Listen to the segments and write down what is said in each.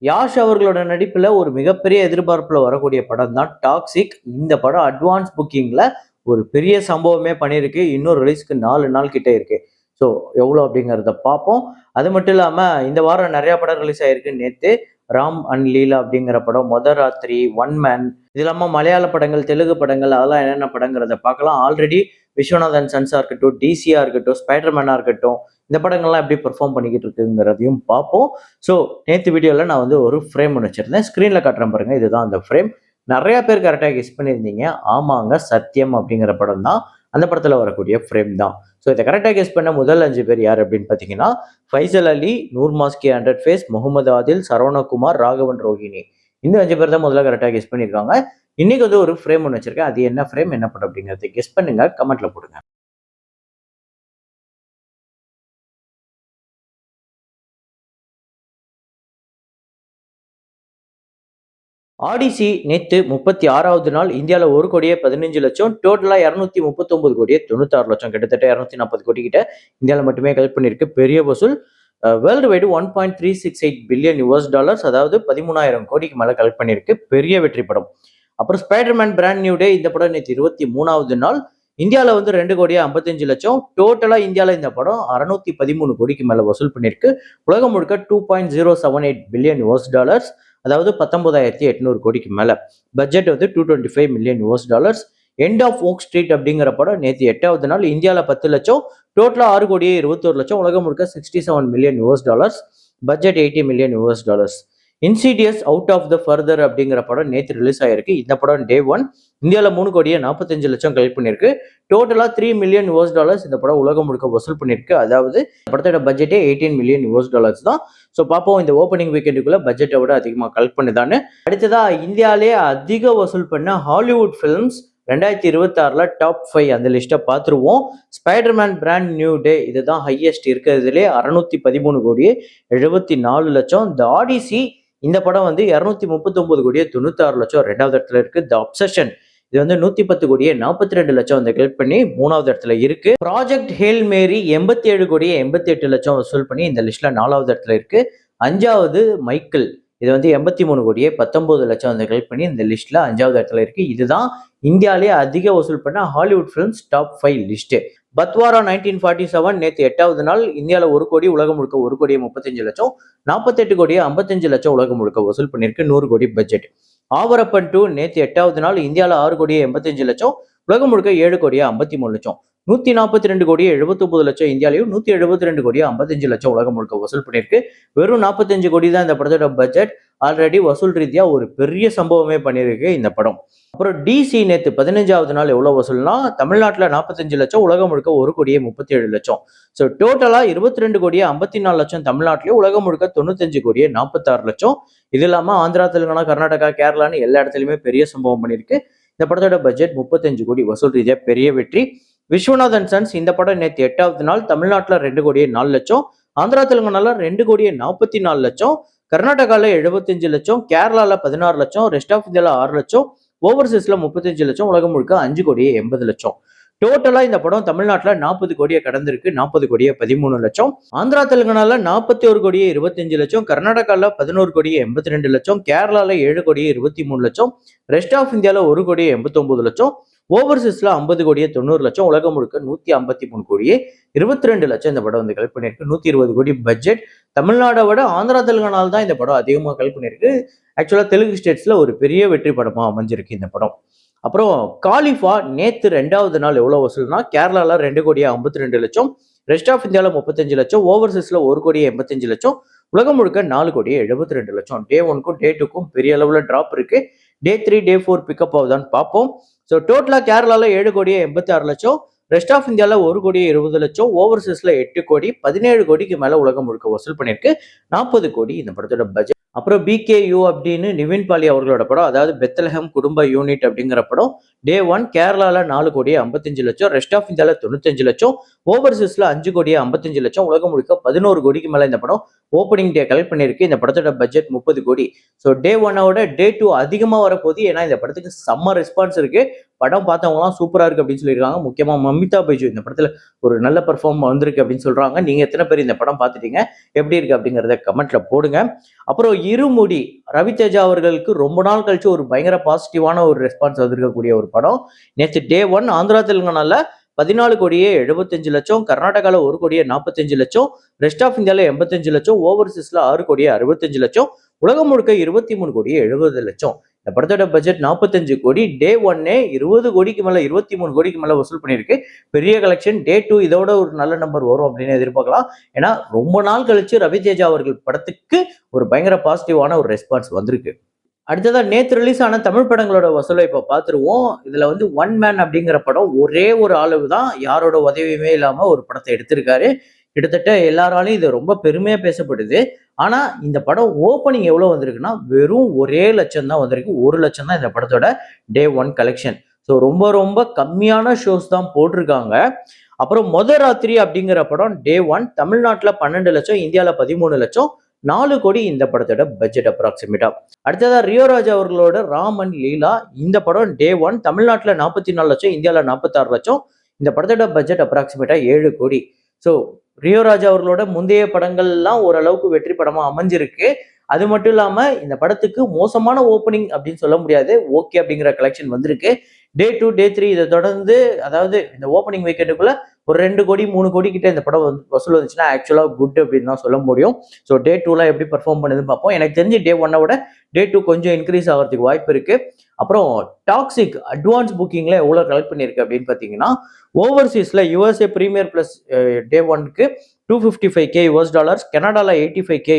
யாஷ் அவர்களோட நடிப்புல ஒரு மிகப்பெரிய எதிர்பார்ப்புல வரக்கூடிய படம் தான் டாக்ஸிக். இந்த படம் அட்வான்ஸ் புக்கிங்ல ஒரு பெரிய சம்பவமே பண்ணியிருக்கு. இன்னும் ரிலீஸ்க்கு 4 நாள் கிட்ட இருக்கு. ஸோ எவ்வளோ அப்படிங்கிறத பார்ப்போம். அது மட்டும் இல்லாம இந்த வாரம் நிறைய படம் ரிலீஸ் ஆயிருக்கு. நேத்து ராம் அண்ட் லீலா அப்படிங்கிற படம், மொத ராத்திரி, ஒன் மேன், இது இல்லாம மலையாள படங்கள், தெலுங்கு படங்கள் அதெல்லாம் என்னென்ன படங்கிறத பார்க்கலாம். ஆல்ரெடி விஸ்வநாதன் சன்ஸா இருக்கட்டும், டிசியா இருக்கட்டும், ஸ்பைடர்மேனா இருக்கட்டும், இந்த படங்கள்லாம் எப்படி பெர்ஃபார்ம் பண்ணிக்கிட்டு இருக்குங்கிறதையும் பார்ப்போம். ஸோ நேற்று வீடியோவில் நான் வந்து ஒரு ஃப்ரேம் ஒன்று வச்சிருந்தேன். ஸ்க்ரீனில் காட்டுறேன் பாருங்க. இதுதான் அந்த ஃப்ரேம். நிறைய பேர் கரெக்டாக கெஸ் பண்ணியிருந்தீங்க. ஆமாங்க, சத்தியம் அப்படிங்கிற படம் தான் அந்த படத்தில் வரக்கூடிய ஃப்ரேம் தான். ஸோ இதை கரெக்டாக கெஸ் பண்ண முதல் 5 பேர் யார் அப்படின்னு பார்த்தீங்கன்னா, ஃபைசல் அலி, நூர் மாஸ்கி 100 ஃபேஸ், முகமது ஆதில், சரவணகுமார், ராகவன் ரோஹிணி. இந்த 5 பேர் தான் முதல்ல கரெக்டாக கெஸ் பண்ணியிருக்காங்க. இன்னைக்கு வந்து ஒரு ஃப்ரேம் ஒன்று வச்சிருக்கேன். அது என்ன ஃப்ரேம், என்ன படம் அப்படிங்கிறத கெஸ் பண்ணுங்க. கமெண்ட்ல போடுங்க. ஆடிசி நேத்து 36வது நாள் இந்தியாவில் 1,15,00,000, டோட்டலா 239,96,00,000, கிட்டத்தட்ட 240 கோடி கிட்ட இந்தியாவில் மட்டுமே கலெக்ட் பண்ணிருக்கு. பெரிய வசூல். World wide 1.368 billion US dollars, அதாவது 13,000 கோடிக்கு மேல கலெக்ட் பண்ணிருக்கு. பெரிய வெற்றி படம். அப்புறம் ஸ்பைடர்மேன் பிராண்ட் நியூ டே, இந்த படம் நேற்று 23வது நாள் இந்தியாவில் வந்து 2,55,00,000, டோட்டலா இந்தியாவில் இந்த படம் 613 கோடிக்கு மேல வசூல் பண்ணிருக்கு. உலகம் முழுக்க 2.078 பில்லியன் யூஎஸ் டாலர்ஸ், அதாவது 19,800 கோடிக்கு மேல. பட்ஜெட் வந்து 225 million US dollars. End of Oak Street அப்படிங்கிற படம் நேற்று 8வது நாள் இந்தியாவில் 10 லட்சம், டோட்டலா 6,21,00,000, உலகம் முழுக்க 67 million US dollars. Budget 80 million US dollars. Insidious out of the further அப்படிங்கிற படம் நேற்று ரிலீஸ் ஆயிருக்கு. இந்த படம் டே 1 இந்தியாவில் 3,45,00,000 கலெக்ட் பண்ணிருக்கு. டோட்டலா 3 மில்லியன் யூஎஸ் டாலர்ஸ் இந்த படம் உலகம் முழுக்க வசூல் பண்ணிருக்கு. அதாவது படத்தோட பட்ஜெட்டே 18 மில்லியன் யூஎஸ் டாலர்ஸ் தான். ஸோ பார்ப்போம் இந்த ஓப்பனிங் வீக்கெண்டுக்குள்ள பட்ஜெட்டை விட அதிகமாக கலெக்ட் பண்ணுதான்னு. அடுத்ததா இந்தியாவிலே அதிக வசூல் பண்ண ஹாலிவுட் ஃபிலிம்ஸ் 2026 டாப் 5 அந்த லிஸ்ட்டை பார்த்துருவோம். ஸ்பைடர்மேன் பிராண்ட் நியூ டே இதுதான் ஹையஸ்ட் இருக்கிறதுலே, 613 கோடியே 74 லட்சம். த ஆடிசி இந்த படம் வந்து 239 கோடியே 96 லட்சம் ரெண்டாவது இடத்துல இருக்கு. த அப்சஷன் இது வந்து 110 கோடியே 42 லட்சம் வந்து கலெக்ட் பண்ணி 3வது இடத்துல இருக்கு. ப்ராஜெக்ட் ஹேல் மேரி 87 கோடியே 88 லட்சம் வசூல் பண்ணி இந்த லிஸ்ட்ல 4வது இடத்துல இருக்கு. 5வது மைக்கேல், இது வந்து 83 கோடியே 19 லட்சம் வந்து கலெக்ட் பண்ணி இந்த லிஸ்ட்ல 5வது இடத்துல இருக்கு. இதுதான் இந்தியாவிலேயே அதிக வசூல் பண்ண ஹாலிவுட் ஃபிலிம்ஸ் டாப் 5 லிஸ்ட். பத்வாரா 1947 நேற்று 8வது நாள் இந்தியாவில் 1 கோடி, உலகம் முழுக்க 1 கோடியே 35 லட்சம், 48 கோடியே 55 லட்சம் உலகம் முழுக்க வசூல் பண்ணிருக்கு. 100 கோடி பட்ஜெட். ஆவரப்பன் 2 நேற்று 8வது நாள் இந்தியாவில் 6 கோடியே 85 லட்சம், உலகம் முழுக்க 7 கோடியே 53 லட்சம். 142 கோடியே 79 லட்சம் இந்தியாலையும், 172 கோடியே 55 லட்சம் உலகம் முழுக்க வசூல் பண்ணியிருக்கு. வெறும் 45 கோடி தான் இந்த படத்தோட பட்ஜெட். ஆல்ரெடி வசூல் ரீதியா ஒரு பெரிய சம்பவமே பண்ணியிருக்கு இந்த படம். அப்புறம் டிசி நேற்று 15வது நாள் எவ்வளவு வசூல்னா, தமிழ்நாட்டில் 45 லட்சம், உலகம் முழுக்க 1 கோடியே 37 லட்சம். ஸோ டோட்டலா 22 கோடியே 54 லட்சம் தமிழ்நாட்டிலேயே, உலகம் முழுக்க 95 கோடியே 46 லட்சம். இது இல்லாம ஆந்திரா, தெலுங்கானா, கர்நாடகா, கேரளான்னு எல்லா இடத்துலையுமே பெரிய சம்பவம் பண்ணியிருக்கு. இந்த படத்தோட பட்ஜெட் 35 கோடி, வசூல் ரீதியா பெரிய வெற்றி. விஸ்வநாதன் சன்ஸ் இந்த படம் நேற்று 8வது நாள் தமிழ்நாட்டில் 2 கோடியே 4 லட்சம், ஆந்திரா தெலுங்கானால 2 கோடியே 44 லட்சம், கர்நாடகாவில் 75 லட்சம், கேரளாவில் 16 லட்சம், ரெஸ்ட் ஆஃப் இந்தியாவில் 6 லட்சம், ஓவர்சீஸ்ல 35 லட்சம், உலகம் முழுக்க 5 கோடியே 80 லட்சம். டோட்டலா இந்த படம் தமிழ்நாட்டில் 40 கோடியை கடந்திருக்கு. 40 கோடியே 13 லட்சம். ஆந்திரா தெலுங்கானால 41 கோடியே 25 லட்சம், கர்நாடகாவில் 11 கோடியே 82 லட்சம், கேரளாவில் 7 கோடியே 23 லட்சம், ரெஸ்ட் ஆஃப் இந்தியாவில் 1 கோடியே 89 லட்சம், ஓவர்சீஸ்ல 50 கோடியே 90 லட்சம், உலகம் முழுக்க 153 கோடியே 22 லட்சம் இந்த படம் வந்து கலெக்ட் பண்ணியிருக்கு. 120 கோடி பட்ஜெட். தமிழ்நாடை விட ஆந்திரா தெலுங்கானால தான் இந்த படம் அதிகமாக கலெக்ட் பண்ணியிருக்கு. ஆக்சுவலா தெலுங்கு ஸ்டேட்ஸ்ல ஒரு பெரிய வெற்றி படமா அமைஞ்சிருக்கு இந்த படம். அப்புறம் காலிஃபா நேத்து 2வது நாள் எவ்வளவு வசூல்னா, கேரளால 2 கோடியே 52 லட்சம், ரெஸ்ட் ஆஃப் இந்தியாவில் 35 லட்சம், ஓவர்சீஸ்ல 1 கோடியே 85 லட்சம், உலகம் முழுக்க 4 கோடியே 72 லட்சம். டே 1க்கும் டே 2க்கும் பெரிய அளவுல டிராப் இருக்கு. டே 3 டே 4 பிக்கப் ஆகுதான்னு பார்ப்போம். ஸோ டோட்டலா கேரளால 7 கோடியே 86 லட்சம், ரெஸ்ட் ஆஃப் இந்தியாவில் 1 கோடியே 20 லட்சம், ஓவர்சீஸ்ல 8 கோடி, 17 கோடிக்கு மேல உலகம் முழுக்க வசூல் பண்ணிருக்கு. 40 கோடி இந்த படத்தோட பட்ஜெட். அப்புறம் பிகேயு அப்படின்னு நிவின் பாலி அவர்களோட படம், அதாவது பெத்லஹம் குடும்ப யூனிட் அப்படிங்கிற படம் டே 1 கேரளால 4 கோடியே 55 லட்சம், ரெஸ்ட் ஆஃப் இந்தியாவில் 95 லட்சம், ஓவர்சீஸ்ல 5 கோடியே 55 லட்சம், உலகம் முழுக்க 11 கோடிக்கு மேல இந்த படம் ஓப்பனிங் டே கலெக்ட் பண்ணியிருக்கு. இந்த படத்தோட பட்ஜெட் 30 கோடி. ஸோ டே 1ஓட டே 2 அதிகமாக வரப்போகுது. ஏன்னா இந்த படத்துக்கு செம்ம ரெஸ்பான்ஸ் இருக்கு. படம் பார்த்தவங்கலாம் சூப்பரா இருக்கு அப்படின்னு சொல்லியிருக்காங்க. முக்கியமா மமிதா பைஜு இந்த படத்துல ஒரு நல்ல பெர்ஃபார்ம் வந்திருக்கு அப்படின்னு சொல்றாங்க. நீங்க எத்தனை பேர் இந்த படம் பார்த்துட்டீங்க? எப்படி இருக்கு அப்படிங்கிறத கமெண்ட்ல போடுங்க. அப்புறம் இருமுடி ரவிதேஜா அவர்களுக்கு ரொம்ப நாள் கழிச்சு ஒரு பயங்கர பாசிட்டிவான ஒரு ரெஸ்பான்ஸ் வந்திருக்கக்கூடிய ஒரு படம். நேற்று டே 1 ஆந்திரா தெலுங்கானால 14 கோடியே 75 லட்சம், கர்நாடகால 1 கோடியே 45 லட்சம், ரெஸ்ட் ஆஃப் இந்தியால 85 லட்சம், ஓவர்சீஸ்ல 6 கோடியே 65 லட்சம், உலகம் முழுக்க 23 கோடியே 70 லட்சம். இந்த படத்தோட பட்ஜெட் 45 கோடி. டே 1 20 கோடிக்கு மேல 23 கோடிக்கு மேல வசூல் பண்ணியிருக்கு. பெரிய கலெக்ஷன். டே 2 இதோட ஒரு நல்ல நம்பர் வரும் அப்படின்னு எதிர்பார்க்கலாம். ஏன்னா ரொம்ப நாள் கழிச்சு ரவிதேஜா அவர்கள் படத்துக்கு ஒரு பயங்கர பாசிட்டிவான ஒரு ரெஸ்பான்ஸ் வந்திருக்கு. அடுத்ததா நேத்து ரிலீஸ் ஆன தமிழ் படங்களோட வசூலை இப்ப பார்த்துருவோம். இதுல வந்து ஒன் மேன் அப்படிங்கிற படம் ஒரே ஒரு ஆளு தான் யாரோட உதவியுமே இல்லாம ஒரு படத்தை எடுத்திருக்காரு. கிட்டத்தட்ட எல்லாராலையும் இது ரொம்ப பெருமையா பேசப்படுது. ஆனா இந்த படம் ஓப்பனிங் எவ்வளவு வந்திருக்குன்னா வெறும் ஒரே லட்சம் தான் வந்திருக்கு. 1 லட்சம் தான் இந்த படத்தோட டே 1 கலெக்ஷன். ஸோ ரொம்ப ரொம்ப கம்மியான ஷோஸ் தான் போட்டிருக்காங்க. அப்புறம் ராத்திரி அப்படிங்கிற படம் டே 1 தமிழ்நாட்டுல 12 லட்சம், இந்தியால 13 லட்சம், 4 கோடி இந்த படத்தோட பட்ஜெட் அப்ராக்சிமேட்டா. அடுத்ததா ரியோ ராஜ் அவர்களோட ராம் அண்ட் லீலா இந்த படம் டே 1 தமிழ்நாட்டுல 44 லட்சம், இந்தியால 46 லட்சம், இந்த படத்தோட பட்ஜெட் அப்ராக்சிமேட்டா 7 கோடி. ஸோ ரியோ ராஜ் அவர்களோட முந்தைய படங்கள்லாம் ஓரளவுக்கு வெற்றி படமா அமைஞ்சிருக்கு. அது மட்டும் இல்லாம இந்த படத்துக்கு மோசமான ஓப்பனிங் அப்படின்னு சொல்ல முடியாது. ஓகே அப்படிங்கிற கலெக்ஷன் வந்திருக்கு. டே 2 டே 3 இதை தொடர்ந்து, அதாவது இந்த ஓப்பனிங் வீக்கெண்டுக்குள்ள ஒரு 2 கோடி 3 கோடி கிட்ட இந்த படம் வசூல் வந்துச்சுன்னா ஆக்சுவலா குட் அப்படின்னு தான் சொல்ல முடியும். ஸோ டே 2லாம் எப்படி பெர்ஃபார்ம் பண்ணுதுன்னு பார்ப்போம். எனக்கு தெரிஞ்சு டே 1 விட டே 2 கொஞ்சம் இன்க்ரீஸ் ஆகிறதுக்கு வாய்ப்பு இருக்கு. அப்புறம் டாக்ஸிக் அட்வான்ஸ் புக்கிங்ல எவ்வளவு கலெக்ட் பண்ணிருக்கு அப்படின்னு பாத்தீங்கன்னா, ஓவர்சீஸ்ல யுஎஸ்ஏ பிரீமியர் பிளஸ் டே 1க்கு $255K, கனடால $85K,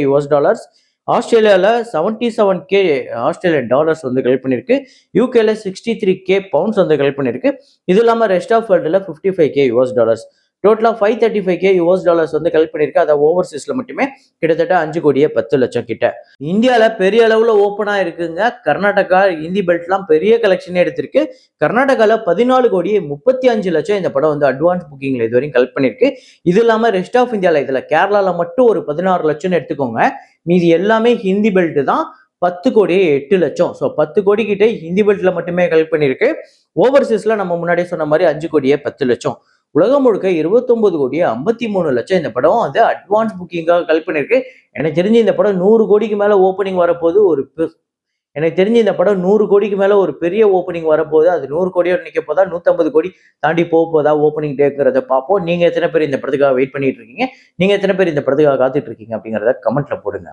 ஆஸ்திரேலியாவில் 77K ஆஸ்திரேலியன் டாலர்ஸ் வந்து கலெக்ட் பண்ணியிருக்கு. யூகேல 63K பவுண்ட்ஸ் வந்து கலெக்ட் பண்ணியிருக்கு. இது இல்லாமல் ரெஸ்ட் ஆஃப் வேர்ல்டில் $55K. டோட்டலாக $535K வந்து கலெக்ட் பண்ணியிருக்கு. அதை ஓவர்சீஸில் மட்டுமே கிட்டத்தட்ட 5 கோடியே 10 லட்சம் கிட்ட. இந்தியாவில் பெரிய அளவில் ஓப்பனாக இருக்குங்க. கர்நாடகா ஹிந்தி பெல்ட்லாம் பெரிய கலெக்ஷனே எடுத்திருக்கு. கர்நாடகாவில் 14 கோடியே 35 லட்சம் இந்த படம் வந்து அட்வான்ஸ் புக்கிங்கில் இது வரைக்கும் கலெக்ட் பண்ணியிருக்கு. இது இல்லாமல் ரெஸ்ட் ஆஃப் இந்தியாவில் இதில் கேரளாவில் மட்டும் ஒரு 16 லட்சம்னு எடுத்துக்கோங்க. மீதி எல்லாமே ஹிந்தி பெல்ட் தான். 10 கோடியே 8 லட்சம். ஸோ 10 கோடி கிட்ட ஹிந்தி பெல்ட்ல மட்டுமே கலெக்ட் பண்ணியிருக்கு. ஓவர்சீஸ்ல நம்ம முன்னாடியே சொன்ன மாதிரி 5 கோடியே 10 லட்சம். உலகம் முழுக்க 29 கோடியே 53 லட்சம் இந்த படம் வந்து அட்வான்ஸ் புக்கிங்காக கலெக்ட் பண்ணியிருக்கு. எனக்கு தெரிஞ்சு இந்த படம் 100 கோடிக்கு மேல ஓப்பனிங் வரப்போது. எனக்கு தெரிஞ்சு இந்த படம் 100 கோடிக்கு மேல ஒரு பெரிய ஓப்பனிங் வரப்போகுது. அது 100 கோடியோட நிக்க போதா, 150 கோடி தாண்டி போதா ஓப்பனிங் டேங்கிறத பார்ப்போம். நீங்க எத்தனை பேர் இந்த படத்துக்காக வெயிட் பண்ணிட்டு இருக்கீங்க? நீங்க எத்தனை பேர் இந்த படத்துக்காக காத்துட்டு இருக்கீங்க அப்படிங்கிறத கமெண்ட்ல போடுங்க.